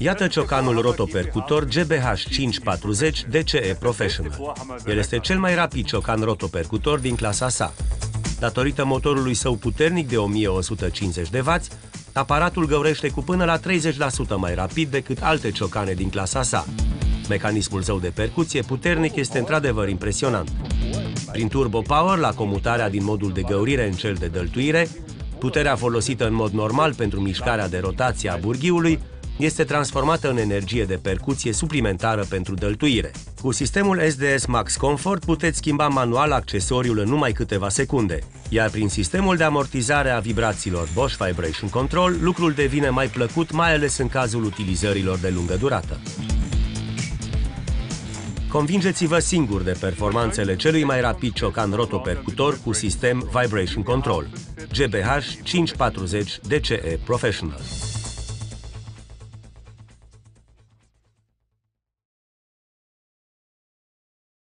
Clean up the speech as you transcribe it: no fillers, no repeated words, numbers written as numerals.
Iată ciocanul rotopercutor GBH 540 DCE Professional. El este cel mai rapid ciocan rotopercutor din clasa sa. Datorită motorului său puternic de 1150 de W, aparatul găurește cu până la 30% mai rapid decât alte ciocane din clasa sa. Mecanismul său de percuție puternic este într-adevăr impresionant. Prin Turbo Power, la comutarea din modul de găurire în cel de dăltuire, puterea folosită în mod normal pentru mișcarea de rotație a burghiului este transformată în energie de percuție suplimentară pentru dăltuire. Cu sistemul SDS Max Comfort puteți schimba manual accesoriul în numai câteva secunde, iar prin sistemul de amortizare a vibrațiilor Bosch Vibration Control, lucrul devine mai plăcut, mai ales în cazul utilizărilor de lungă durată. Convingeți-vă singur de performanțele celui mai rapid ciocan rotopercutor cu sistem Vibration Control, GBH 540 DCE Professional.